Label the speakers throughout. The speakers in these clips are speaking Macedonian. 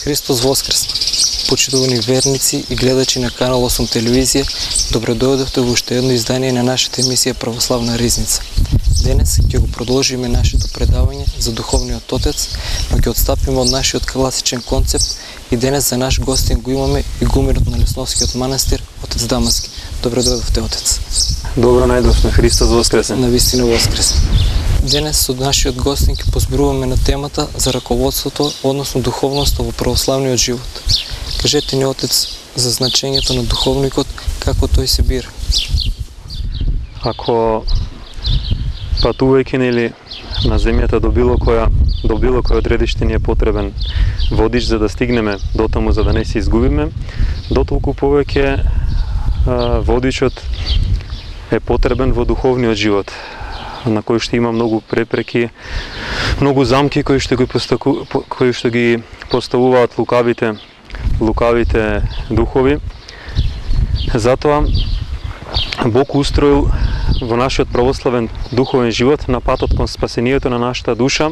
Speaker 1: Христос воскресна! Почитувани верници и гледачи на канал 8 телевизија, добродојдовте во уште едно издание на нашата емисија Православна ризница. Денес ќе го продолжиме нашето предавање за Духовниот Отец, но ќе отстапиме од нашиот класичен концепт и денес за наш гостин го имаме игуменот на Лесновскиот манастир, отец Дамаски. Добродојдовте, отец.
Speaker 2: Добро најдовме, Христос воскресен.
Speaker 1: Навистина воскресен. Денес со нашиот гостин ќе позборуваме на темата за раководството, односно духовноста во православниот живот. Кажете ни, отец, за значењето на духовникот, како тој се бира.
Speaker 2: Ако патувајќи на земјата до било кој одредиште ни е потребен водич за да стигнеме до таму за да не се изгубиме, дотолку повеќе водичот е потребен во духовниот живот, на кој што има многу препреки, многу замки кои што ги поставуваат лукавите духови. Затоа Бог устроил во нашиот православен духовен живот на патот кон спасението на нашата душа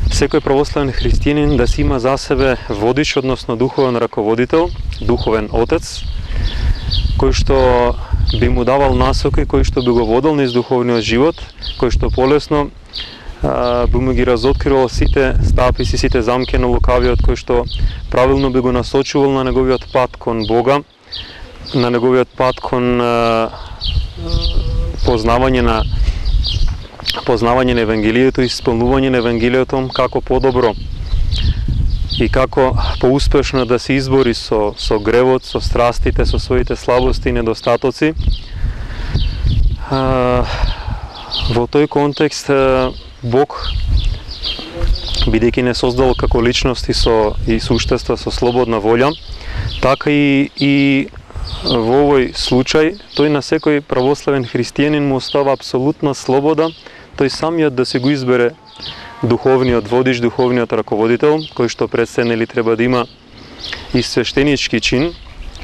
Speaker 2: секој православен христијанин да си има за себе водич, односно духовен раководител, духовен отец, кој што би му давал насоки, кој што би го водел низ духовниот живот, кој што полесно би му ги разоткривал сите стапици, сите замки на лукавиот, кој што правилно би го насочувал на неговиот пат кон Бога, на неговиот пат кон познавање на Евангелието, исполнување на Евангелието, како подобро и како поуспешно да се избори со гревот, со страстите, со своите слабости и недостатоци. Во тој контекст Бог, бидејќи не создал како личности и суштества со слободна волја, така и во овој случај тој на секој православен христијанин му остава апсолутна слобода, тој самиот да се го избере духовниот водич, духовниот раководител, кој што пред се треба да има и свештенички чин,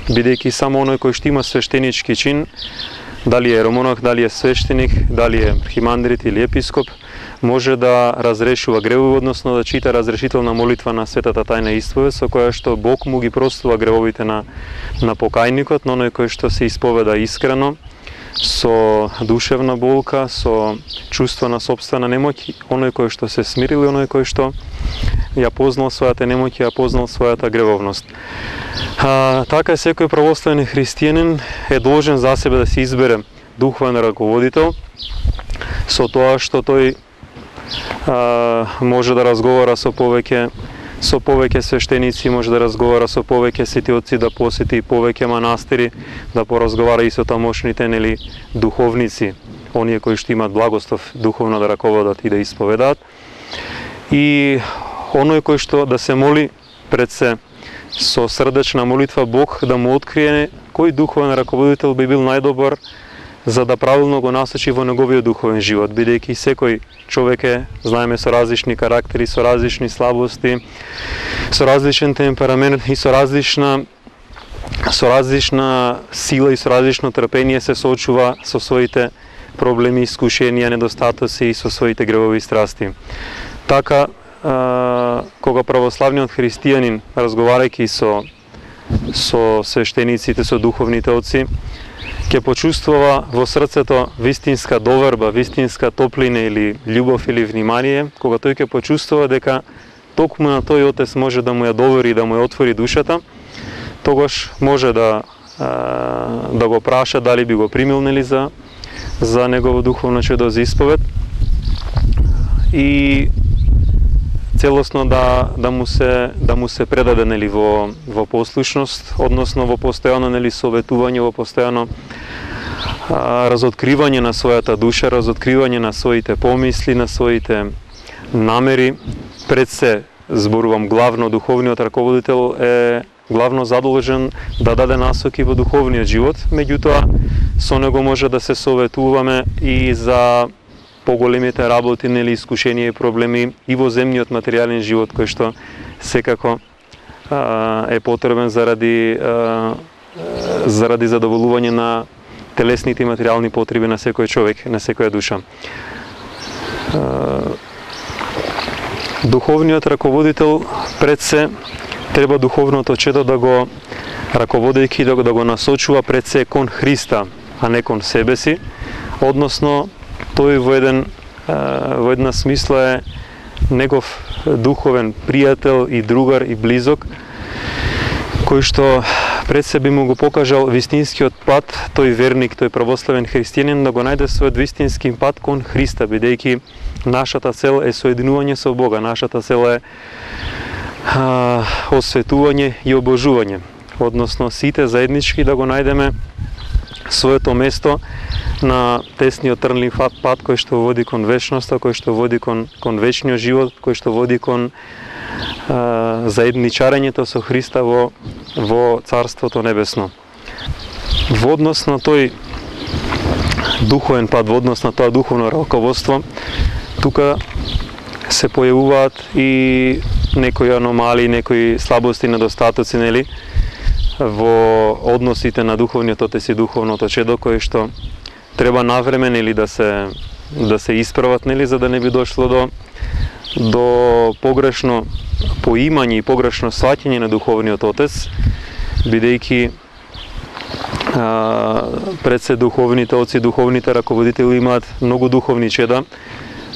Speaker 2: бидејќи само оној кој што има свештенички чин, дали е еромонах, дали е свештеник, дали е архимандрит или епископ, може да разрешува гревови, односно да чита разрешителна молитва на светата тајна исповед, со која што Бог му ги простува гревовите на покајникот, но оној кој што се исповеда искрено, со душевна болка, со чувство на сопствена немоќ, оној кој што се смирил и оној кој што ја познал својата немоќ, ја познал својата гревовност. Така секој православен христијанин е должен за себе да се избере духовен раководител, со тоа што тој може да разговара со повеќе свештеници, може да разговара со повеќе светиоци, да посети повеќе манастири, да поразговара и со тамошните духовници, оние кои што имаат благослов духовно да раководат и да исповедаат. И оној кој што да се моли пред се со срдечна молитва, Бог да му открие кој духовен раководител би бил најдобар за да правилно го насочи во неговиот духовен живот, бидејќи секој човек е, знаеме, со различни карактери, со различни слабости, со различен темперамент и со различна сила и со различно трпение се соочува со своите проблеми, искушенија, недостатоци и со своите гревови страсти. Така, кога православниот христијанин, разговарајќи со свештениците, со духовните отци, ќе почувствува во срцето вистинска доверба, вистинска топлина или љубов или внимание, кога тој ќе почувствува дека токму на тој отец може да му ја довери, да му ја отвори душата, тогаш може да го праша дали би го примил за негово духовно чедо за исповед и целосно да му се предаде во послушност, односно во постојано советување, во постојано разоткривање на својата душа, разоткривање на своите помисли, на своите намери. Пред се зборувам главно духовниот раководител е главно задолжен да даде насоки во духовниот живот, меѓутоа со него може да се советуваме и за поголемите работи, искушенија и проблеми и во земниот материјален живот, кој што секако е потребен заради задоволување на телесните и материјални потреби на секој човек, на секоја душа. Духовниот раководител пред се треба духовното чедо да го раководејќи да го насочува пред се кон Христа, а не кон себе си, односно тој во една смисла е негов духовен пријател и другар и близок, кој што пред себе му го покажал вистинскиот пат, тој верник, тој православен христијанин, да го најде својот вистински пат кон Христа, бидејќи нашата цел е соединување со Бога, нашата цел е осветување и обожување, односно сите заеднички да го најдеме своето место на тесниот трнлив пат кој што води кон вечноста, кој што води кон вечниот живот, кој што води кон заедничарењето со Христа во Царството Небесно. Во однос на тој духовен пат, во однос на тоа духовно раководство, тука се појавуваат и некои аномалии, некои слабости, недостатоци, нели, во односите на духовниот отец и духовното чедо, кои што треба навреме, нели, да се исправат, нели, за да не би дошло до погрешно поимање и погрешно сваќање на духовниот отец, бидејќи пред се духовните отци, духовните раководители имаат многу духовни чеда.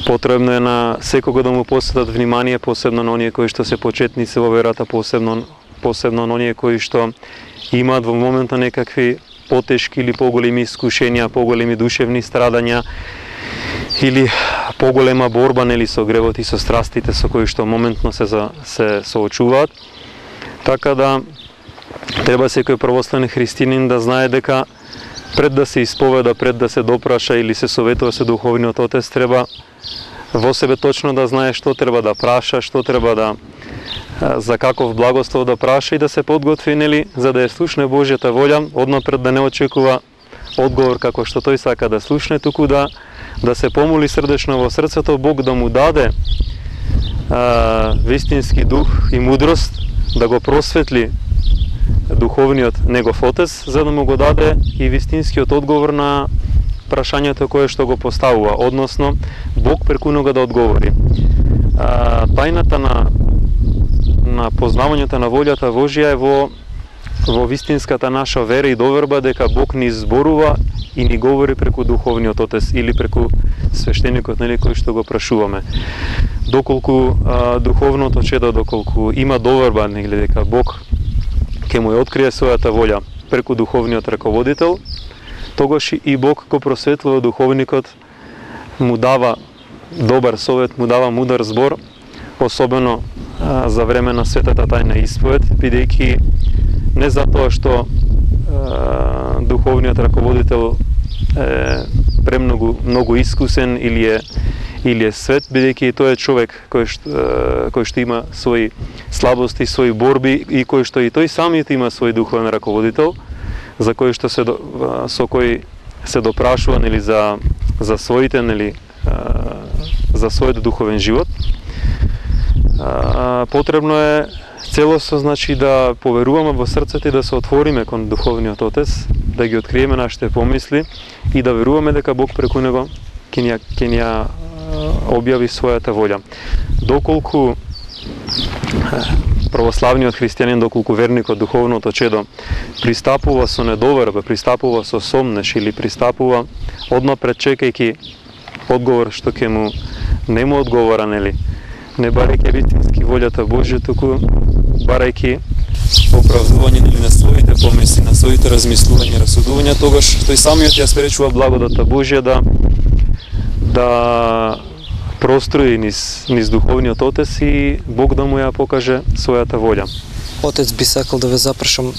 Speaker 2: Потребно е на секого да му посветат внимание, посебно на оние кои што се почетници во верата, посебно на оние кои што имаат во момента некакви потешки или поголеми искушенија, поголеми душевни страдања или поголема борба, нели, со гревот и со страстите со кои што моментно се соочуваат. Така да треба секој православен христијанин да знае дека пред да се исповеда, пред да се допраша или се советува со духовниот отец, треба во себе точно да знае што треба да праша, што треба за каков благослов да праша и да се подготви, нели, за да ја слушне Божјата волја, однапред да не очекува одговор како што тој сака да слушне, туку да се помоли срдечно во срцето Бог да му даде вистински дух и мудрост, да го просветли духовниот негов отец, за да му го даде и вистинскиот одговор на прашањето кое што го поставува, односно Бог преку него да одговори. Тајната на познавањето на волјата Божја е во вистинската наша вера и доверба дека Бог ни зборува и ни говори преку духовниот отец или преку свештеникот, нели, кој што го прашуваме. Доколку духовното чедо, доколку има доверба, нели, дека Бог ќе му ја открие својата волја преку духовниот раководител, тогаш и Бог го просветлува духовникот, му дава добар совет, му дава мудар збор, особено за време на светата тајна исповед, бидејќи не затоа што духовниот раководител е премногу искусен или е свет, бидејќи тој е човек кој што има своји слабости, своји борби и кој што и тој самиот има свој духовен раководител, за кој што со кој се допрашува, нели, за своите, нели, за својот духовен живот. Потребно е целосно, значи, да поверуваме во срцето и да се отвориме кон духовниот отец, да ги откриеме нашите помисли и да веруваме дека Бог преку него ќе ни објави својата волја. Доколку православниот христијанин, доколку верникот, духовното чедо пристапува со недоверба, пристапува со сомнеш или пристапува однапред чекајќи одговор што ќе не му одговора, нели, не барајќи вистински волјата Божја, туку барајќи оправдување, нели, на своите помисли, на своите размислувања, расудувања, тогаш тој самиот ја спречува благодата Божја да прострои низ духовниот отец и Бог да му ја покаже својата волја.
Speaker 1: Отец, би сакал да ве запрашам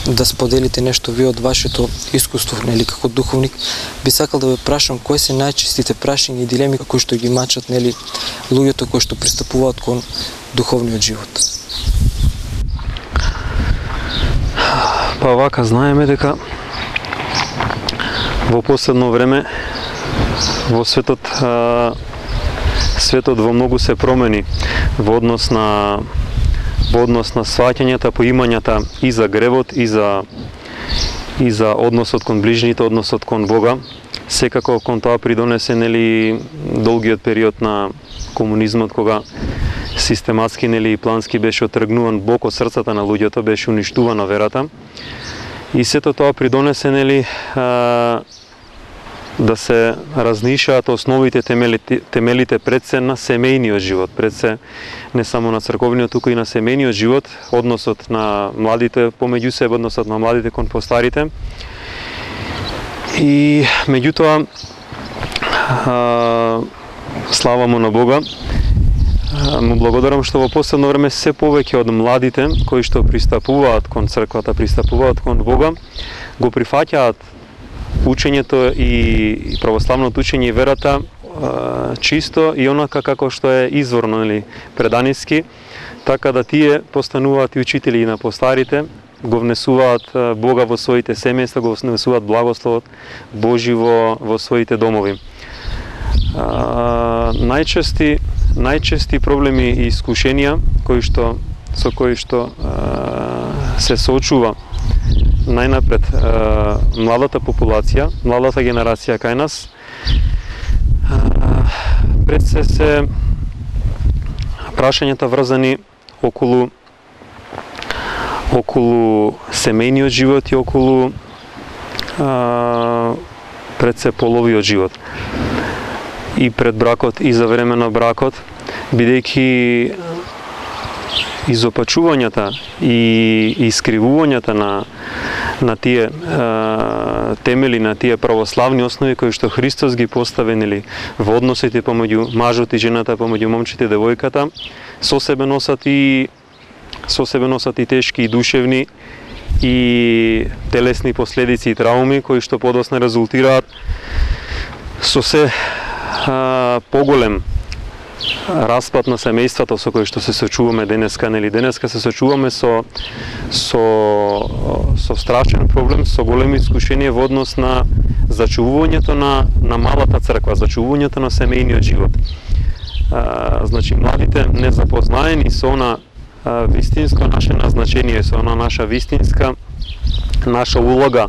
Speaker 1: да споделите нешто вие од вашето искуство, нели, како духовник. Би сакал да ве прашам кои се најчестите прашања и дилеми кои што ги мачат, нели, луѓето кои што пристапуваат кон духовниот живот.
Speaker 2: Па вака, знаеме дека во последно време во светот во многу се промени во однос на сваќањата, поимањата и за гревот, и за односот кон ближните, односот кон Бога. Секако кон тоа придонесе, нели, долгиот период на комунизмот, кога систематски и плански беше отргнуван Бог од срцата на луѓето, беше уништувана верата. И сето тоа придонесе да се разнишаат основите, темелите пред се на семејниот живот, пред се не само на црковниот, туку и на семејниот живот, односот на младите помеѓу себе, односот на младите кон постарите. И меѓутоа, слава му на Бога, му благодарам што во последно време се повеќе од младите кои што пристапуваат кон црквата, пристапуваат кон Бога, го прифаќаат учењето и православното учење и верата чисто и онака како што е изворно, преданиски, така да тие постануваат и учители на постарите, го внесуваат Бога во своите семејства, го внесуваат благословот Божи во своите домови. Најчести проблеми и искушенија со кои што се соочува најнапред младата популација, младата генерација кај нас, пред се прашањата врзани околу семејниот живот и околу пред се половиот живот. И пред бракот и за време на бракот, бидејќи изопачувањата и искривувањата на тие темели, на тие православни основи кои што Христос ги постави во односите помеѓу мажот и жената, помеѓу момчето и девојката, со себе носат и тешки и душевни и телесни последици и трауми кои што подосна резултираат со се поголем распад на семејството со кој што се сочуваме денеска. Денеска се сочуваме со страшен проблем, со големи искушенија во однос на зачувувањето на малата црква, зачувувањето на семејниот живот. Значи, младите незапознаени со она вистинско наше назначение, со она наша вистинска наша улога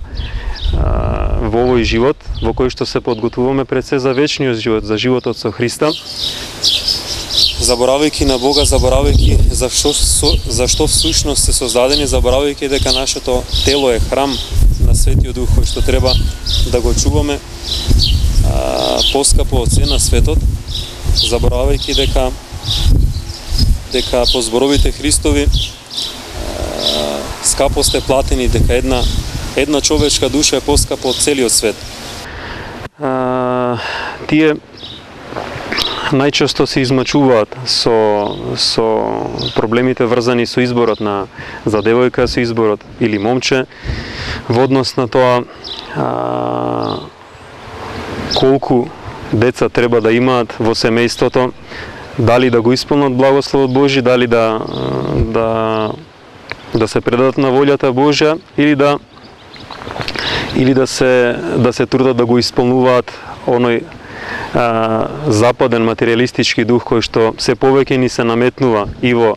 Speaker 2: во овој живот, во кој што се подготвуваме пред се за вечниот живот, за животот со Христа. Заборавајќи на Бога, заборавајќи за што всушност се создадени, заборавајќи дека нашето тело е храм на Светиот Дух, кој што треба да го чуваме поскапо од се на светот, заборавајќи дека по зборовите Христови скапо сте платени, дека една човечка душа е поскапа од целиот свет. Тие најчесто се измачуваат со проблемите врзани со изборот за девојка, со изборот или момче, во однос на тоа колку деца треба да имаат во семејството, дали да го исполнат благословот Божи, дали да се предадат на волјата Божја или да се трудат да го исполнуваат оној западен материјалистички дух кој што се повеќе ни се наметнува и во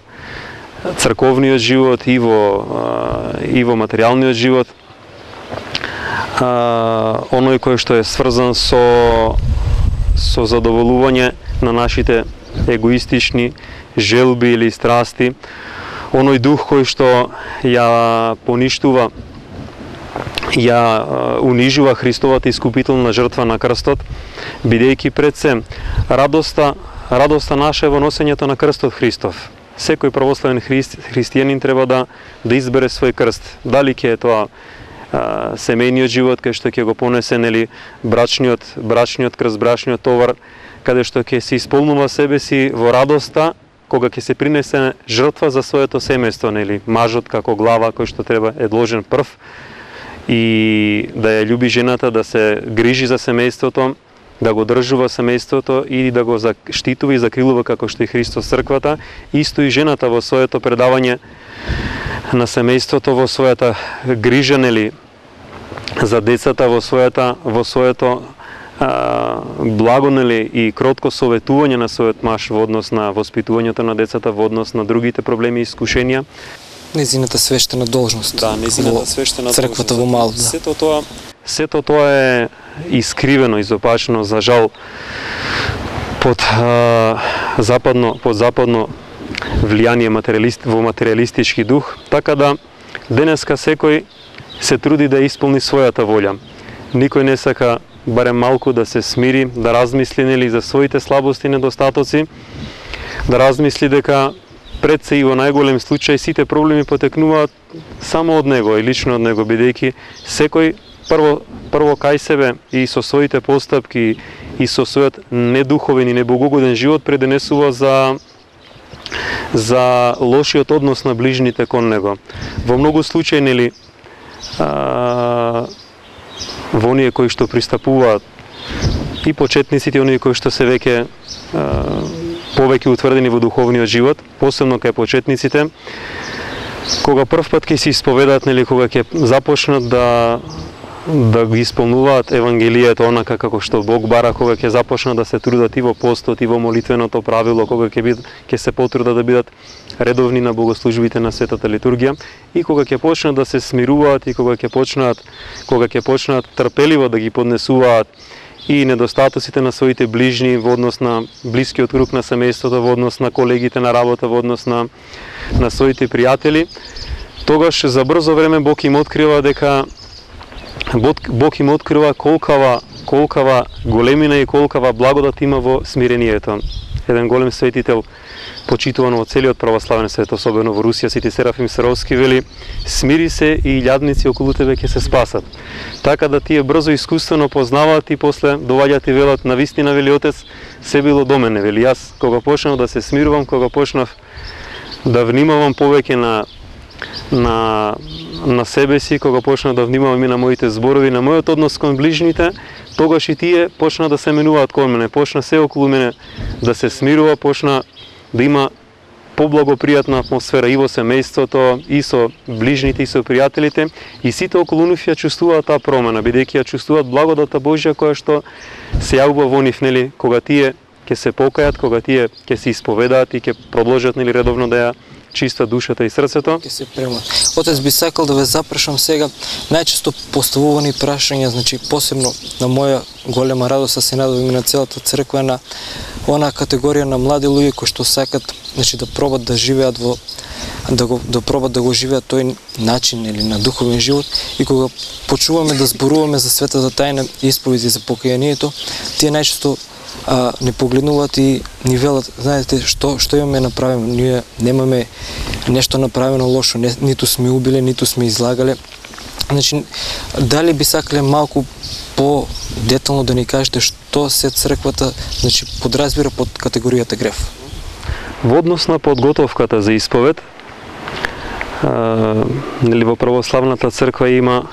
Speaker 2: црковниот живот и во материјалниот живот, оној кој што е сврзан со задоволување на нашите егоистични желби или страсти, оној дух кој што ја поништува, ја унижува Христовата искупителна жртва на крстот, бидејќи пред се радоста наша е во носењето на крстот Христов. Секој православен христијанин треба да избере свој крст. Дали ќе е тоа семејниот живот кај што ќе го понесе брачниот крст, брачниот товар, каде што ќе се исполнува себе си во радоста кога ќе се принесе жртва за своето семејство, мажот како глава кој што треба е должен прв и да ја љуби жената, да се грижи за семејството, да го држува семејството и да го заштитува и закрилува како што и Христос црквата, исто и жената во своето предавање на семејството, во својата грижа за децата, во своето благо и кротко советување на својот маж во однос на воспитувањето на децата, во однос на другите проблеми и искушенија.
Speaker 1: Незината свештена должност.
Speaker 2: Да, незината свештена должност.
Speaker 1: Црквата во Малта.
Speaker 2: Сето тоа е искривено, изопачено, за жал, под западно влијание во материјалистички дух, така да денеска секој се труди да исполни својата волја. Никој не сака барем малку да се смири, да размисли нели за своите слабости и недостатоци, да размисли дека пред се и во најголем случај сите проблеми потекнуваат само од него и лично од него, бидејќи секој прво кај себе и со своите постапки и со својот недуховен и небогогоден живот предонесува за лошиот однос на ближните кон него. Во многу случаи нели во оние кои што пристапуваат и почетниците, оние кои што се веќе повеќе утврдени во духовниот живот, посебно кај почетниците, кога прв пат ќе се исповедаат, нели, кога ќе започнат да ги исполнуваат евангелието онака како што Бог бара, кога ќе започнат да се трудат и во постот и во молитвеното правило, кога ќе се потрудат да бидат редовни на богослужбите на светата литургија и кога ќе почнат да се смируваат и кога ќе почнат трпеливо да ги поднесуваат и недостатоците на своите ближни во однос на блискиот круг на семејството, во однос на колегите на работа, во однос на своите пријатели, тогаш за брзо време Бог им открива колкава големина и колкава благодат има во смирението. Еден голем светител, почитуван во целиот православен свет, особено во Русија, Свети Серафим Саровски вели: смири се и илјадници околу тебе ќе се спасат. Така да тие брзо искуствено познаваат и после доаѓаат и велат: на вистина, вели Отец, се било до мене, вели. Јас кога почнав да се смирувам, кога почнав да внимавам повеќе на себе си, кога почнав да внимавам и на моите зборови, на мојот однос кон ближните, тогаш и тие почна да се менуваат кон мене, почна се околу мене да се смирува, почна да има поблагопријатна атмосфера и во семејството, и со ближните, и со пријателите, и сите околу нив ја чувствуваат таа промена, бидејќи ја чувствуваат благодата Божја која што се јавува во нив, нели, кога тие ќе се покајат, кога тие ќе се исповедаат и ќе продолжат, нели, редовно да ја чиста душата и срцето.
Speaker 1: Ќе се премат. Отец, би сакал да ве запрашам сега, најчесто поставувани прашања, значи посебно на моја голема радост, а се надевам и на целата црква, на она категорија на млади луѓе кои што сакат, значи, да пробат да живеат да пробат да го живеат тој начин или на духовен живот, и кога почуваме да зборуваме за светата тајна и исповеди за покајанието, тие најчесто не погледнуваат и ни велат: знаете што имаме направено, ние немаме нешто направено лошо, ниту сме убиле, ниту сме излагале. Значи, дали би сакале малку по-детално да ни кажете што се црквата, значи, подразбира под категоријата греф?
Speaker 2: Во однос на подготовката за исповед, нели, во православната црква има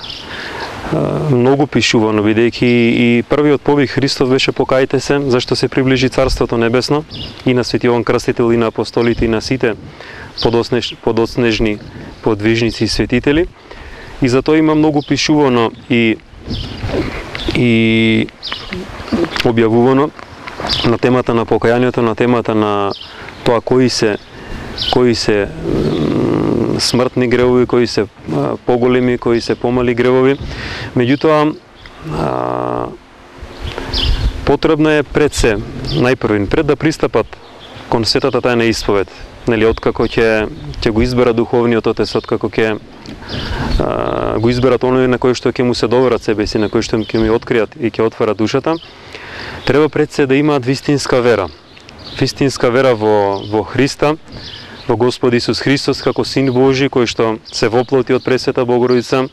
Speaker 2: многу пишувано, бидејќи и првиот повик Христов беше: покајте се, зашто се приближи Царството Небесно, и на Свети Јован Крстител, и на апостолите, и на сите подоцнежни подвижници и светители. И затоа има многу пишувано и објавувано на темата на покајанието, на темата на тоа кои се смртни гревови, кои се поголеми, кои се помали гревови. Меѓутоа, потребно е пред да пристапат кон светата тајна исповед, нели, откако ќе го избера духовниот отец, откако ќе го изберат оној на кој што ќе му се доверат себе си, на кој што ќе му откријат и ќе отворат душата, треба пред се да имаат вистинска вера. Вистинска вера во Христа, во Господ Исус Христос како Син Божи, кој што се воплоти од Пресвета Богородица,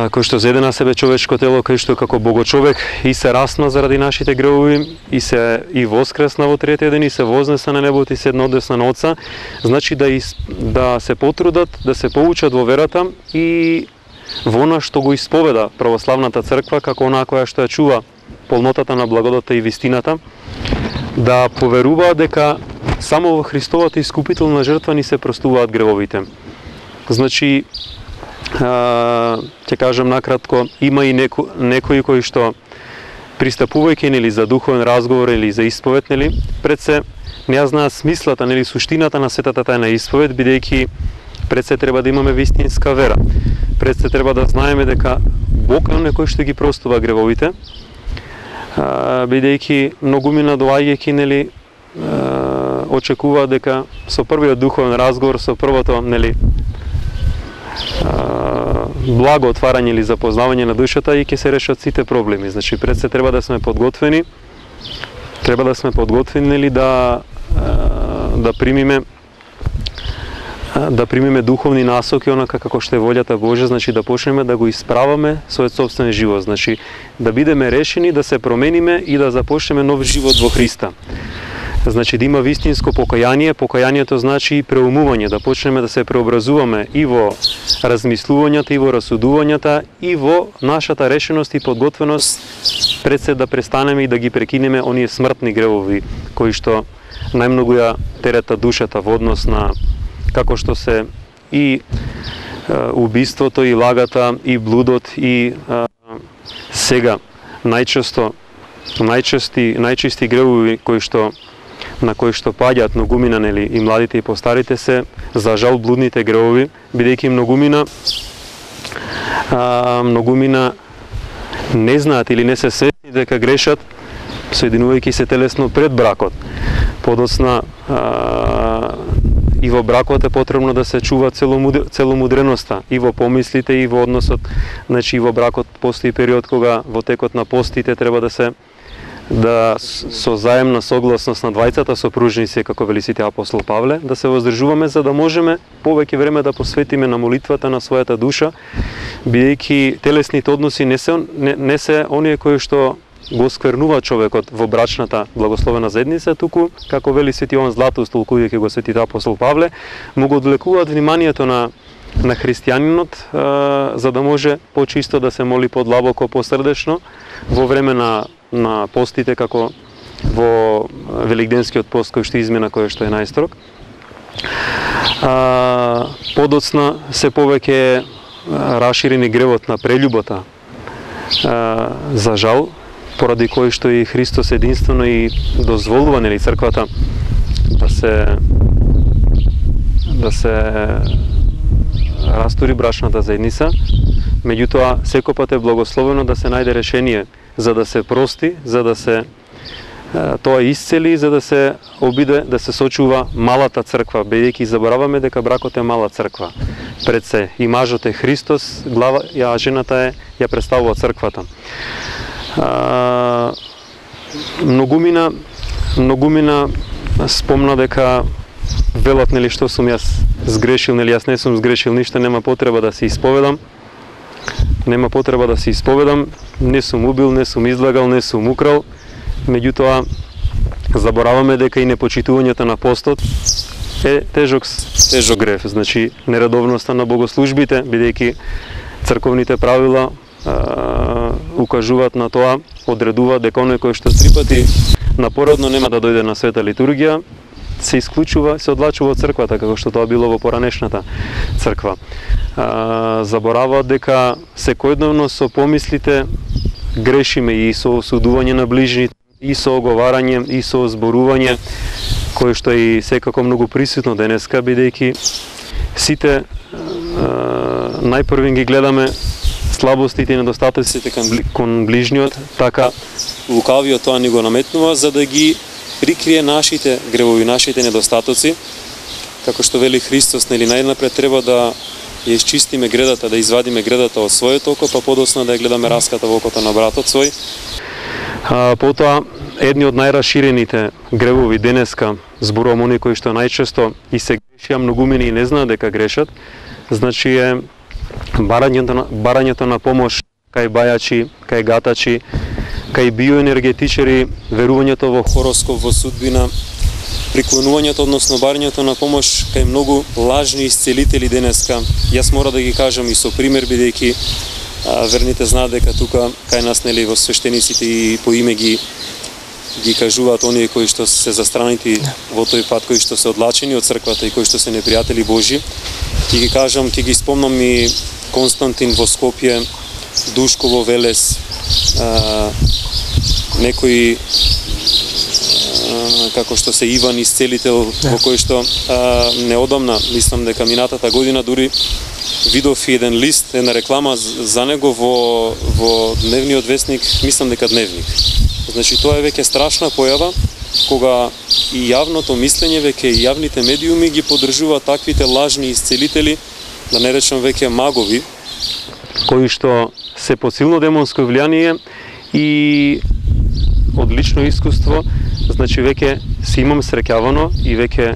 Speaker 2: кој што зеде на себе човечко тело, кој што како Богочовек и се распна заради нашите гревови, и воскресна во третиот ден, и се вознесна на небото, и седна одесна на Отца. Значи да се потрудат, да се поучат во верата и во она што го исповеда православната црква, како онаа која што ја чува полнотата на благодата и вистината, да поверуваат дека само во Христовата искупителна жртва ни се простуваат гревовите. Значи, ќе кажам накратко, има и некои кои што пристапувајќи, нели, за духовен разговор или за исповед, нели, пред се не ја знаат смислата, нели, суштината на светата тајна исповед, бидејќи пред се треба да имаме вистинска вера. Пред се треба да знаеме дека Бог е некој што ги простува гревовите, бидејќи многумина доаѓајќи, нели, очекуваат дека со првиот духовен разговор, со првото, нели, благо отварање или запознавање на душата и ќе се решат сите проблеми. Значи пред се треба да сме подготвени. Треба да сме подготвени, нели, да примиме духовни насоки онака како што е волјата Божја, значи да почнеме да го исправаме својот сопствен живот, значи да бидеме решени да се промениме и да започнеме нов живот во Христа. Значи да има вистинско покаяние, покаянието значи и преумување, да почнеме да се преобразуваме и во размислувањата, и во расудувањата, и во нашата решеност и подготвеност пред се да престанеме и да ги прекинеме оние смртни гревови кои што најмногу ја терета душата во однос на како што се и убиството, и лагата, и блудот, и сега најчести гревови на кои што паѓаат многумина, нели, и младите и постарите се за жал блудните гревови, бидејќи многумина не знаат или не се свесни дека грешат, соединувајќи се телесно пред бракот. Подоцна и во бракот е потребно да се чува целомудреноста и во помислите и во односот. Значи и во бракот постои период кога во текот на постите треба со заемна согласност на двајцата сопружници, како вели свети апостол Павле, да се воздржуваме за да можеме повеќе време да посветиме на молитвата на својата душа, бидејќи телесните односи не се оние кои што го сквернува човекот во брачната благословена заедница, туку, како вели свети Јован Златоуст, толкувајќи го свети апостол Павле, му го одвлекуваат вниманието на христијанинот, за да може почисто да се моли подлабоко, посрдечно, во време на постите, како во Великденскиот пост кој што измина, кој што е најстрог. Подоцна се повеќе расширени гревот на прељубата, за жал, поради кој што и Христос единствено и дозволува, нели, црквата да се растури брачната заедница. Меѓутоа, секој пат е благословено да се најде решение за да се прости, за да се тоа исцели, за да се обиде да се сочува малата црква, бидејќи забораваме дека бракот е мала црква. Пред се и мажот е Христос, глава, а жената ја представува црквата. Многумина спомна дека велат, нели, што сум јас сгрешил, нели, јас не сум сгрешил ништо, нема потреба да се исповедам. Не сум убил, не сум излагал, не сум украл. Меѓутоа, забораваме дека и непочитувањето на постот е тежок грев. Значи, нередовноста на богослужбите, бидејќи црковните правила укажуваат на тоа, одредуваат дека оној кој што 3 пати напоредно нема да дојде на света литургија, се исклучува, се одлачува од црквата, како што тоа било во поранешната црква. Забораваат дека секојдневно со помислите грешиме и со осудување на ближните, и со оговарање, и со зборување, кое што е секако многу присутно денеска, бидејќи сите најпрви ги гледаме слабостите и недостатоците кон ближниот, така лукавиот тоа ни го наметнува за да ги прикрие нашите гревови, нашите недостатоци, како што вели Христос, нели, најнапред треба да ја исчистиме гредата, да извадиме гредата од своето око, па подоцна да ја гледаме раската во окото на братот свој. Потоа, едни од најраширените гревови денеска, зборувам оние кои што најчесто и се грешија, многумини и не знаат дека грешат, значи е барањето на помош кај бајачи, кај гатачи, кај биоенергетичари, верувањето во хороскоп, во судбина, приклонувањето, односно барањето на помош кај многу лажни исцелители денеска. Јас мора да ги кажам и со пример, бидејќи верните знаат дека тука кај нас, нели, во свештениците и по име ги кажуваат оние кои што се застранити во тој пат, кои што се одлачени од црквата и кои што се непријатели Божи. Ќе ги кажам, ќе ги спомнам и Константин во Скопје, Душко во Велес, некои како што се Иван Исцелител, во кој што неодамна, мислам дека минатата година дури видов еден лист, една реклама за него во дневниот вестник, мислам дека Дневник. Значи тоа е веќе страшна појава кога и јавното мислење веќе и јавните медиуми ги поддржуваат таквите лажни исцелители, да не речам веќе магови, кои што се под силно демонско влијание и од лично искуство, значи веќе се имам среќавано и веќе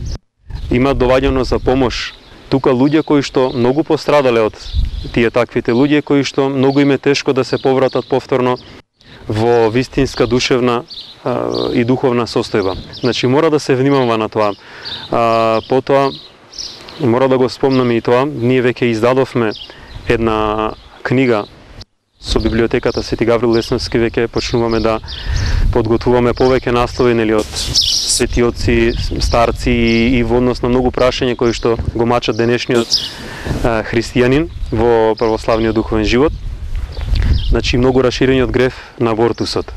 Speaker 2: има доваѓано за помош тука луѓе кои што многу пострадале од тие таквите луѓе, кои што многу им е тешко да се повратат повторно во вистинска душевна и духовна состојба. Значи мора да се внимава на тоа. Потоа мора да го спомнам и тоа, ние веќе издадовме една книга со библиотеката Свети Гаврил Лесновски, веќе почнуваме да подготвуваме повеќе наслови, нели, од свети отци, старци и во однос на многу прашања кои што го мачат денешниот христијанин во православниот духовен живот. Значи многу раширениот греф на абортусот.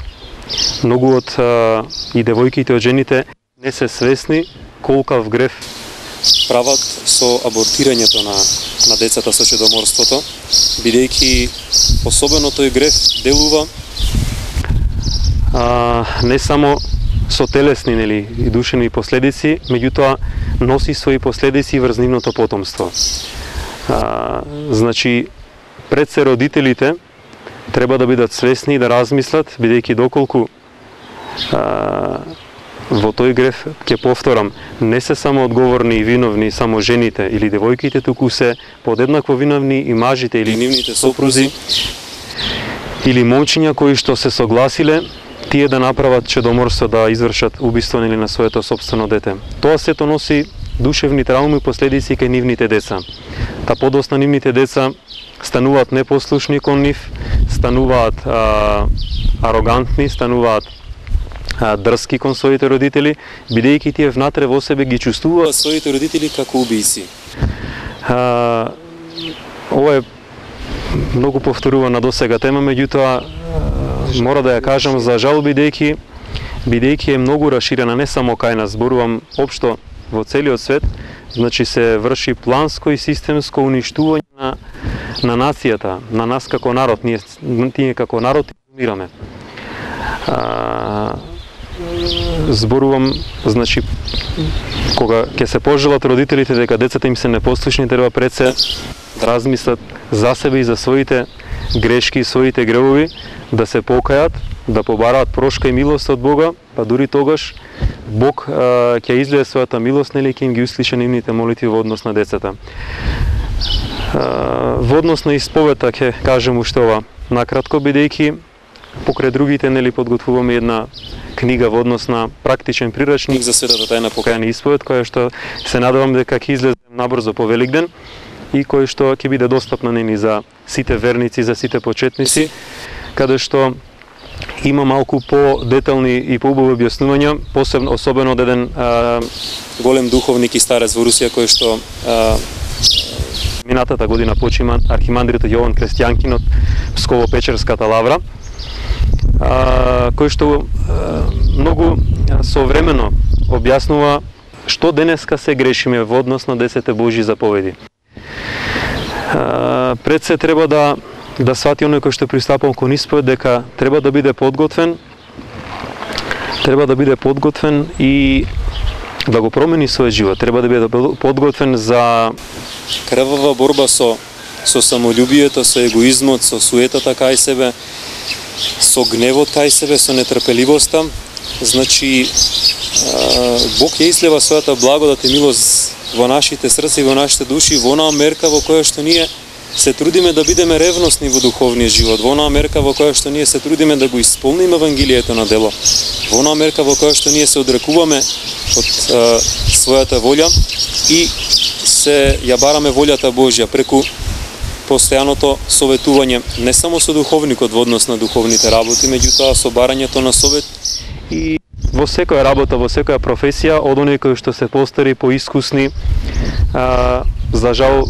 Speaker 2: Многу од и девојките од жените не се свесни колкав греф прават со абортирањето на децата со чедоморството, бидејќи особено тој греф делува не само со телесни, нели, и душевни последици, меѓутоа носи своји последици врз нивното потомство. Значи, пред се родителите треба да бидат свесни и да размислат, бидејќи доколку во тој греф, ќе повторам, не се само одговорни и виновни само жените или девојките, туку се подеднакво виновни и мажите или нивните сопрузи или момчиња кои што се согласиле тие да направат чедоморство, да извршат убиство или на своето сопствено дете. Тоа сето носи душевни травми и последици кај нивните деца. Та подосна нивните деца стануваат непослушни кон нив, стануваат арогантни, стануваат дрски кон своите родители, бидејќи тие внатре во себе ги чувствуваат своите родители како убијци. Ова е многу повторувана досега тема, меѓутоа мора да ја кажам за жал, бидејќи е многу раширена не само кај нас, зборувам општо во целиот свет, значи се врши планско и системско уништување на нацијата, на нас како народ, ние како народ умираме. Зборувам, значи, кога ќе се пожелат родителите дека децата им се непослушни, треба пред се да размислат за себе и за своите грешки и своите гревови, да се покајат, да побараат прошка и милост од Бога, па дури тогаш Бог ќе излее својата милост, нели, ќе им ги услиша нивните молитви во однос на децата. Во однос на исповета ќе кажем уште ова накратко, бидејќи покрај другите, нели, подготвуваме една книга во однос на практичен прирачник за светата тајна покајање и исповед, која што се надевам дека ќе излезе набрзо по Великден и кој што ќе биде достапна, нели, за сите верници, за сите почетници, каде што има малку по-детални и по-убави објаснувања, посебно особено од еден голем духовник и старец во Русија, кој што минатата година почима, архимандритот Јован Крестјанкин од Псково-Печерската лавра, кој што многу современо објаснува што денеска се грешиме во однос на 10 Божји заповеди. Пред се треба да свати оној кој што пристапам кон исповед дека треба да биде подготвен и да го промени својот живот. Треба да биде подготвен за крвава борба со самолюбието, со егоизмот, со суетата кај себе, со гневот кај себе, со нетрпеливоста. Значи, Бог ја излева својата благодат и милост во нашите срца и во нашите души, во онаа мерка во која што ние се трудиме да бидеме ревностни во духовниот живот, во онаа мерка во која што ние се трудиме да го исполниме Евангелието на дело, во онаа мерка во која што ние се одрекуваме од својата волја и се ја бараме волјата Божја преку постојаното советување не само со духовникот во однос на духовните работи, меѓутоа со барањето на совет и во секоја работа, во секоја професија, од оние кои што се постари, поискусни, за жал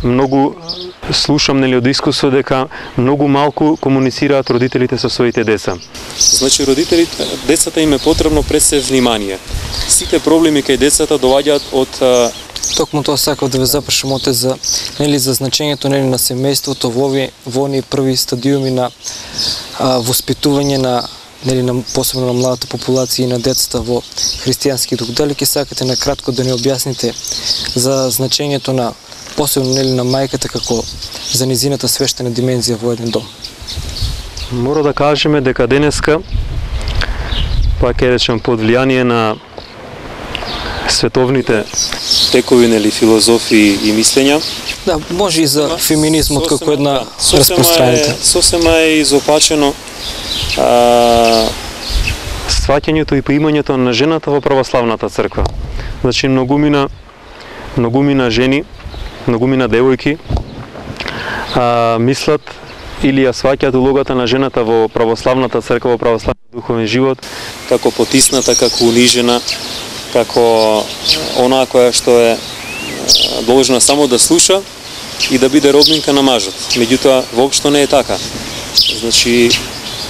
Speaker 2: многу слушам, нели, од искуство дека многу малку комуницираат родителите со своите деца. Значи родителите, децата им е потребно пред се внимание. Сите проблеми кај децата доаѓаат од
Speaker 1: Токму тоа сакав да ве запрашам, отец, за, нели, за значењето, нели, на семејството во оние први стадиуми на воспитување на посебно на младата популација и на децата во христијански дух. Дали ќе сакате на кратко да ни објасните за значењето на посебно на мајката како за низината свештена димензија во еден дом?
Speaker 2: Мора да кажеме дека денеска, па ќе речем под влијание на световните тековини или филозофии и мислења.
Speaker 1: Да, може и за феминизмот како една распространета.
Speaker 2: Сосема е изопачено сваќањето и поимањето на жената во православната црква. Значи многумина жени, многумина девојки мислат или ја сваќаат улогата на жената во православната црква, во православниот духовен живот, како потисната, како унижена, како онаа која што е должна само да слуша и да биде робнинка на мажот. Меѓутоа, воопшто не е така. Значи,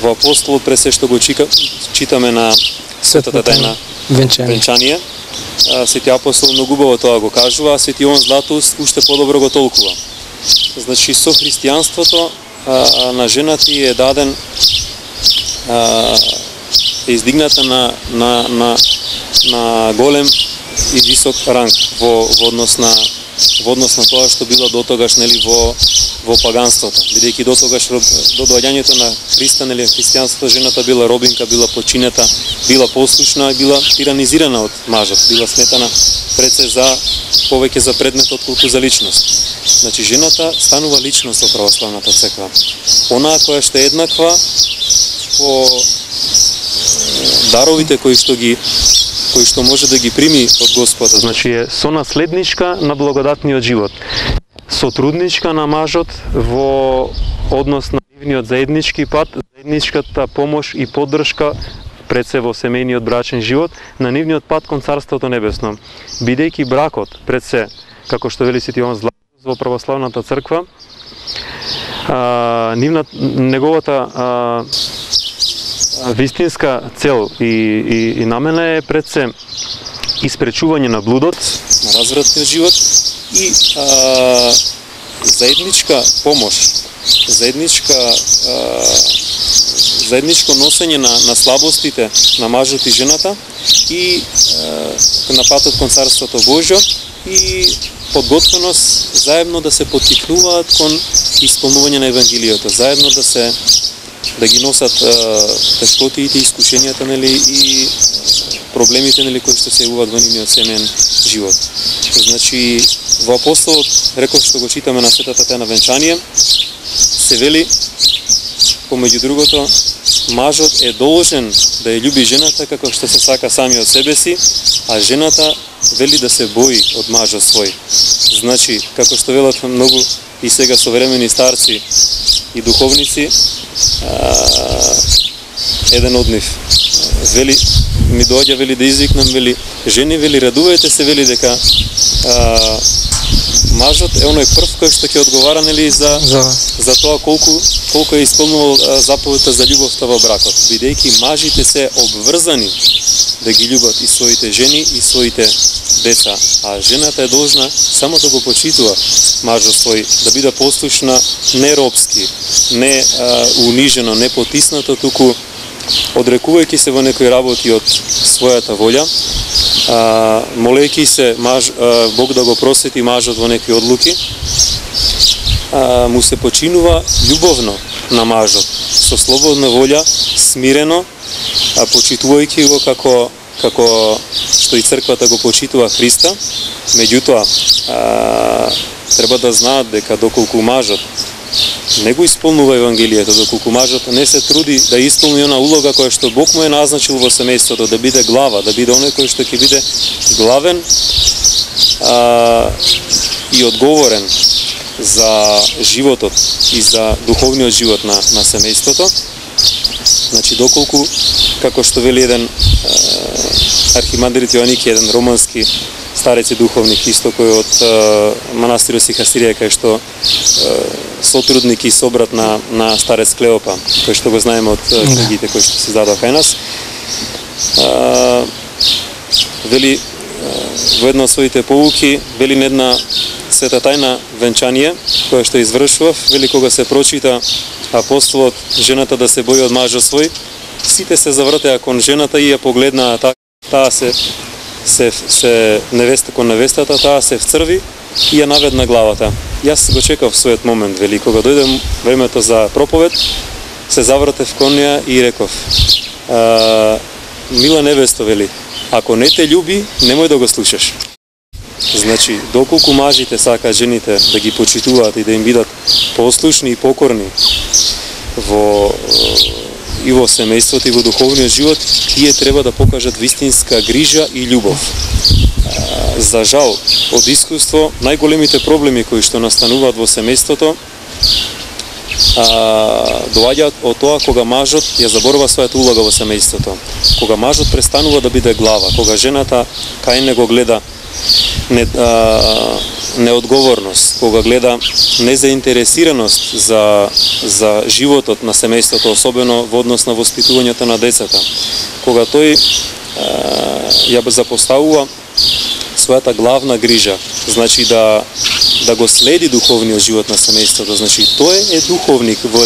Speaker 2: во апостолот пред се што го читаме на Светата тајна венчание, Свети апостол многу убаво тоа го кажува, а Свети Јован Златоуст уште подобро го толкува. Значи, со христијанството на жената е даден е издигната на голем и висок ранг во однос на тоа што била дотогаш во паганството. Бидејќи дотогаш до доаѓањето на Христа христијанството жената била робинка, била подчинета, била послушна и била тиранизирана од мажот, била сметана пред се за повеќе за предмет отколку за личност. Значи жената станува личност во православната црква. Онаа која што е еднаква по даровите кои што може да ги прими од Господа. Значи е сонаследничка на благодатниот живот. Сотрудничка на мажот во однос на нивниот заеднички пат, заедничката помош и поддршка пред се во семејниот брачен живот на нивниот пат кон Царството Небесно. Бидејќи бракот пред се, како што вели Свети Јован Златоуст во православната црква, неговата вистинска цел и намена е пред се испречување на блудот, на развратниот живот и заедничка помош, заедничко носење на слабостите на мажот и жената и на патот кон Царството Божјо и подготвеност заедно да се поттикнуваат кон исполнување на Евангелието, заедно да ги носат тешкотиите, искушенијата и проблемите кои што се јавуваат во нивниот семеен живот. Значи во апостолот, реков што го читаме на Светата тајна венчание, се вели помеѓу другото, мажот е должен да ја љуби жената како што се сака самиот себе си, а жената вели да се бои од мажот свој. Значи, како што велат многу и сега современи старци и духовници, еден од нив вели, ми доаѓа, вели да извикнам, вели, жени, вели, радувајте се, вели, дека мажот е оној прв кој што ќе одговара, нели, за тоа колку е исполнувал заповедта за љубовта во бракот, бидејќи мажите се обврзани да ги љубат и своите жени и своите деца, а жената е должна само да го почитува мажот свој, да биде послушна, не робски, не унижено, не потиснато, туку одрекувајќи се во некои работи од својата волја, молејќи се Бог да го просвети мажот во некои одлуки, му се починува љубовно на мажот, со слободна волја, смирено, почитувајќи го како што и црквата го почитува Христа. Меѓутоа, треба да знаат дека доколку мажот не го исполнува Евангелието, доколку мажот не се труди да исполни она улога која што Бог му е назначил во семејството, да биде глава, да биде оној кој што ќе биде главен и одговорен за животот и за духовниот живот на семејството. Значи, доколку, како што вели еден архимандрит Јоаники, еден романски старец и духовник, исто кој од манастирот Сихасирија, кај што сотрудник и собрат на старец Клеопа, кој што го знаеме од книгите кои што се издадоа кај нас, вели во една од своите поуки, вели на една света тајна венчание, која што извршував, вели кога се прочита апостолот жената да се бои од мажот свој, сите се завртеа кон жената и ја погледнаа таа се невеста кон невестата, таа се вцрви и ја наведна главата. Јас го чекав својот момент, вели, кога дојде времето за проповед, се завртев кон неа и реков: мила невесто, вели, ако не те љуби, немој да го слушаш. Значи, доколку мажите сакаат жените да ги почитуваат и да им бидат послушни и покорни и во семејството и во духовниот живот, тие треба да покажат вистинска грижа и љубов. За жал, од искуство, најголемите проблеми кои што настануваат во семејството доаѓаат од тоа кога мажот ја заборава својата улога во семејството. Кога мажот престанува да биде глава, кога жената кај него гледа неодговорност, кога гледа незаинтересираност за животот на семејството, особено во однос на воспитувањето на децата, кога тој ја запоставува својата главна грижа, значи да го следи духовниот живот на семејството, значи тој е духовник во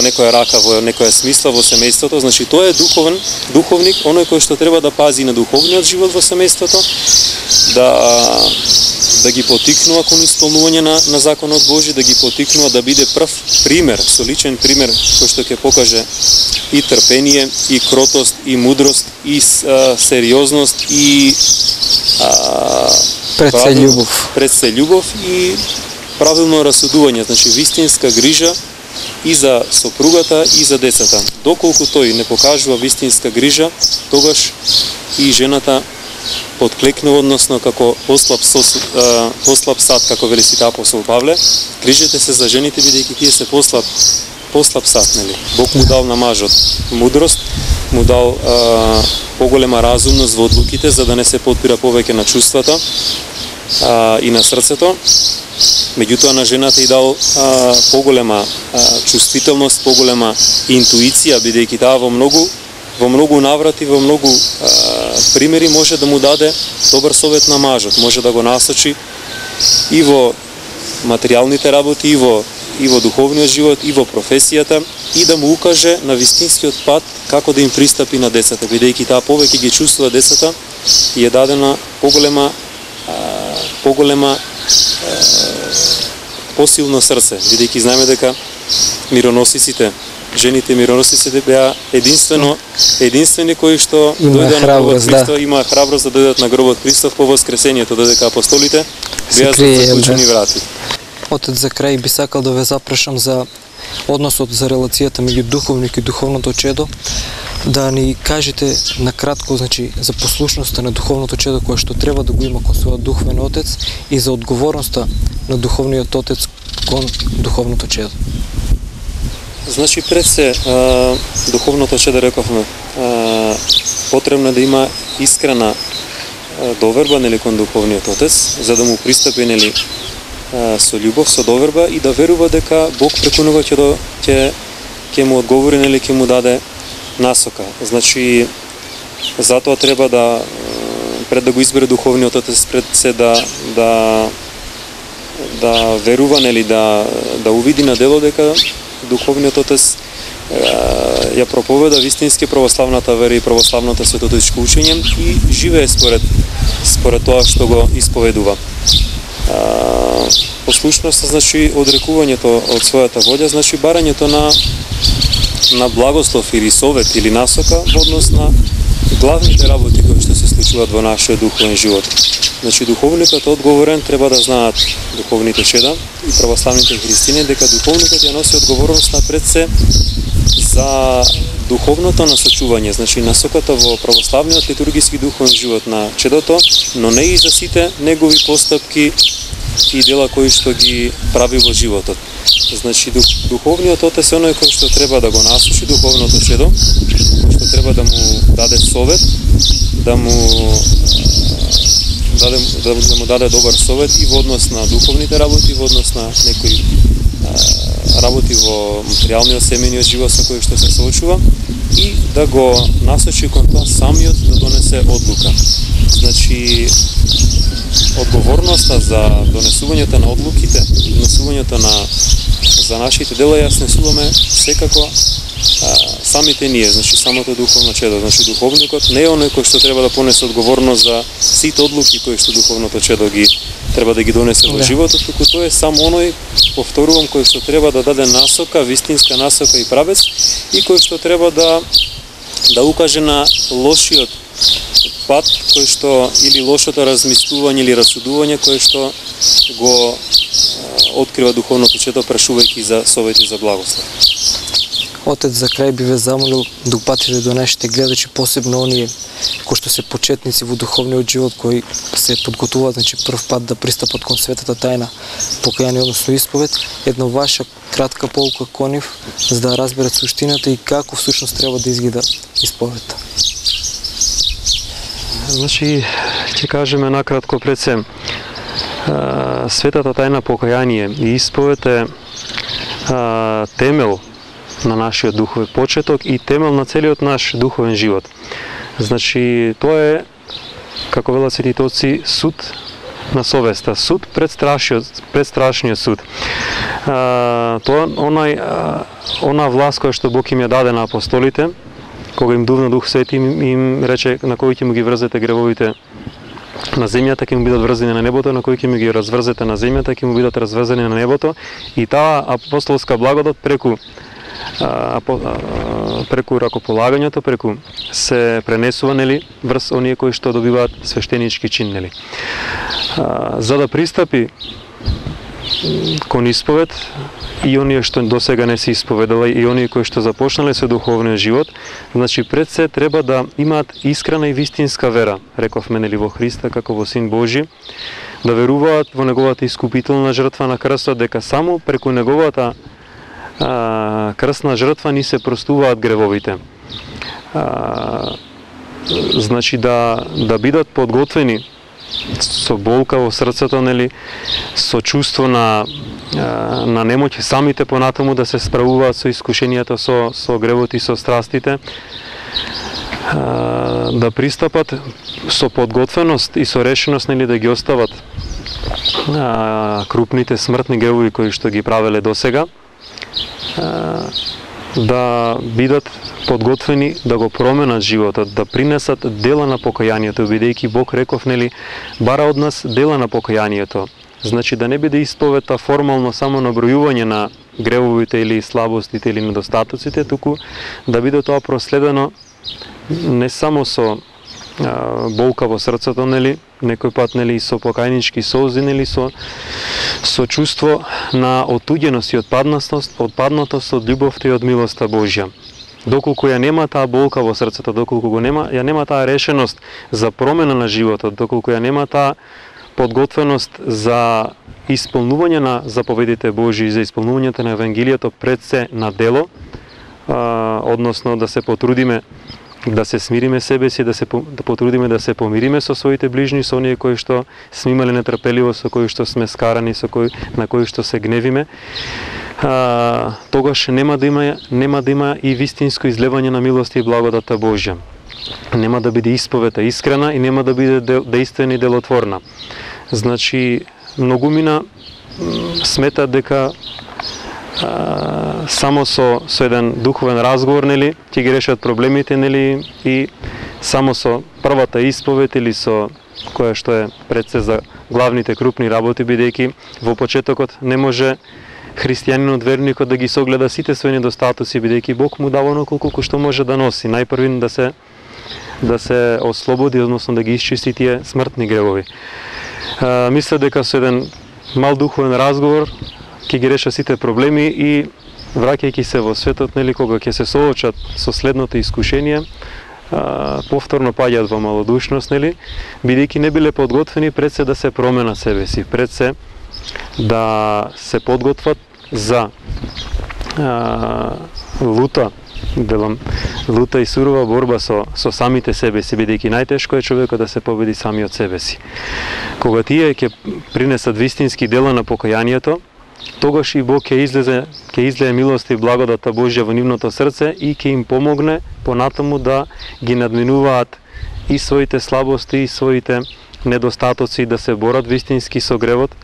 Speaker 2: некоја рака, во некоја смисла во семејството, значи тој е духовник, оној кој што треба да пази на духовниот живот во семејството, да ги потикнува кон исполнување на законот Божи, да ги потикнува да биде прв пример, со личен пример кој што ќе покаже и трпение, и кротост, и мудрост, и сериозност, и пред се љубов и правилно расудување, значи вистинска грижа и за сопругата и за децата. Доколку тој не покажува вистинска грижа, тогаш и жената подклекнува, односно како послаб сад, како вели Свети апостол Павле, грижете се за жените бидејќи тие се послаб сад, нели? Бог му дал на мажот мудрост, му дал поголема разумност во одлуките, за да не се потпира повеќе на чувствата и на срцето. Меѓутоа на жената и дал поголема чувствителност, поголема интуиција, бидејќи таа во многу наврати, во многу примери може да му даде добар совет на мажот, може да го насочи и во материјалните работи, и во духовниот живот, и во професијата, и да му укаже на вистинскиот пат како да им пристапи на децата, бидејќи таа повеќе ги чувствува децата и е дадена поголема посилно срце, бидејќи знаеме дека мироносиците, жените мироносиците беа единствени кои што дојдоа на гробот Христов, имаа храброст да дојдат на гробот Христов по воскресението, додека апостолите беа за заклучени врати.
Speaker 1: Отец, за крај би сакал да ве запрашам за односот, за релацијата меѓу духовник и духовното чедо, да ни кажете накратко, значи, за послушноста на духовното чедо кое што треба да го има кон својот духовен отец и за одговорноста на духовниот отец кон духовното чедо.
Speaker 2: Значи, пред се, духовното чедо, рековме, потребно да има искрена доверба, нели, кон духовниот отец, за да му пристапи, нели, со љубов, со доверба и да верува дека Бог преку него ќе му одговори, нели, ќе му даде насока. Значи, затоа треба пред да го избере духовниот отец, пред се да верува, нели, да увиди на дело дека духовниот отец ја проповеда вистински православната вера и православното светотечко учење и живее според тоа што го исповедува. Послушноста, значи, одрекувањето од својата волја, значи барањето на благослов или совет или насока во однос на главните работи кои што се случуваат во нашиот духовен живот. Значи, духовникот одговорен треба да знаат духовните чеда и православните христијани дека духовникот ја носи одговорност напред се за духовното насочување, значи насоката во православниот литургиски духовен живот на чедото, но не и за сите негови постапки и дела кои што ги прави во животот. Значи, духовниот отец е оној кој што треба да го насочи духовното чедо, кој што треба да му даде совет, да му даде добар совет и во однос на духовните работи, во однос на некои работи во материјалниот семејниот живот со кој што се соочува и да го насочи кон тоа самиот да донесе одлука. Значи, одговорноста за донесувањето на одлуките, донесувањето за нашите дела ја снесуваме секако самите ние, значи самото духовно чедо, значи духовникот не е оној кој што треба да понесе одговорност за сите одлуки кои што духовното чедо ги треба да ги донесе во животот, туку тој е само оној, повторувам, кој што треба да даде насока, вистинска насока и правец, и кој што треба да укаже на лошиот пат кој што, или лошото размислување или расудување кој што го открива духовното чедо, прашувајќи за совети за благослов.
Speaker 1: Отец, за крај би ве замолил да упатите до нашите гледачи, посебно оние кои што се почетници во духовниот живот, кои се подготуваат, значи прв пат да пристапат кон светата тајна, покаяние, односно исповед, една ваша кратка полука кон нив, за да разберат суштината и како всушност треба да изгледа исповедта.
Speaker 2: Значи, ќе кажеме накратко пред се, светата тајна покаяние и исповед е темел на нашиот духовен почеток и темел на целиот наш духовен живот. Значи, тоа е, како велат светите отци, суд на совеста, суд пред страшниот суд. Тоа она власт која што Бог им ја даде на апостолите, кога им дувна Дух Свети, им рече на кој ќе му ги врзете гревовите на земјата, ќе му бидат врзани на небото, на кој ќе му ги разврзете на земјата, ќе му бидат разврзани на небото, и таа апостолска благодат преку ракополагањето, преку се пренесува, нели, врз оние кои што добиваат свештенички чин, нели. За да пристапи кон исповед, и оние што досега не се исповедала, и оние кои што започнале со духовниот живот, значи пред се треба да имаат искрена и вистинска вера, рековме, нели, во Христа како во Син Божи, да веруваат во неговата искупителна жртва на крстот, дека само преку неговата крстна жртва ни се простуваат гревовите. Значи да бидат подготвени со болка во срцето, нели, со чувство на немоќ самите понатаму да се справуваат со искушенијата, со гревот и со страстите, да пристапат со подготвеност и со решеност, нели, да ги остават крупните смртни гревови кои што ги правеле досега, да бидат подготвени да го променат животот, да принесат дела на покајанието, бидејќи Бог, реков, нели, бара од нас дела на покајанието. Значи да не биде исповедта формално само набројување на гревовите или слабостите или недостатоците, туку да биде тоа проследено не само со болка во срцето, нели, некој пат, нели, со покајнички солзи, нели, со чувство на отуѓеност и отпаднатост од љубовта и од милоста Божја. Доколку ја нема таа болка во срцето, доколку ја нема таа решеност за промена на животот, доколку ја нема таа подготвеност за исполнување на заповедите Божји, за исполнувањето на Евангелието пред се на дело, односно да се потрудиме да се смириме себе си, да потрудиме да се помириме со своите ближни, со оние кои што сме имале нетрпеливо, со кои што сме скарани, на кои што се гневиме, тогаш нема да има и вистинско излевање на милост и благодата Божја. Нема да биде исповета искрена и нема да биде дејствена и делотворна. Значи, многумина сметат дека само со еден духовен разговор, нели, ќе ги решат проблемите, нели, и само со првата исповед или со која што е пред се за главните крупни работи, бидејќи во почетокот не може христијанинот, верникот да ги согледа сите своји недостатоци, бидејќи Бог му дава оној колку што може да носи. Најпрвин да се ослободи, односно да ги исчисти тие смртни гревови. Мисля дека со еден мал духовен разговор ќе ги реша сите проблеми и враќајќи се во светот, нели, кога ќе се соочат со следното искушение, повторно паѓаат во малодушност, нели, бидејќи не биле подготвени пред се да се промена себе си, пред се да се подготват за лута и сурова борба со самите себе си, бидејќи најтешко е човекот да се победи самиот себе си. Кога тие ќе принесат вистински дела на покајанието, тогаш и Бог ќе излее милост и благодата Божја во нивното срце и ќе им помогне понатаму да ги надминуваат и своите слабости и своите недостатоци, да се борат вистински со гревот,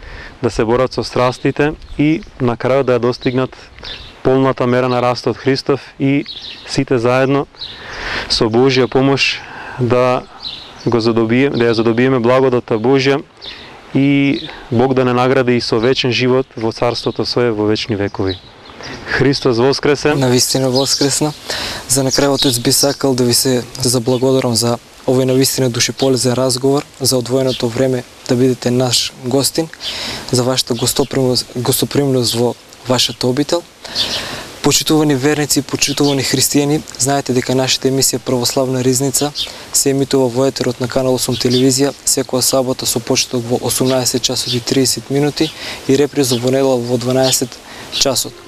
Speaker 2: да се борат со страстите и на крајот да ја достигнат полната мера на растот Христов и сите заедно со Божја помош да ја задобиеме благодата Божја и Бог да не награди и со вечен живот во царството свое во вечни векови. Христос воскресе!
Speaker 1: Навистина воскресна. За на крај Отец би сакал да ви се заблагодарам за овој навистина душеполезен разговор, за одвоеното време да бидете наш гостин, за вашата гостопримност во вашата обител. Почитувани верници и почитувани христијани, знаете дека нашата емисија Православна ризница се емитува во етерот на Канал 8 телевизија секоја сабота со почеток во 18 часот и 30 минути и реприза во недела во 12 часот.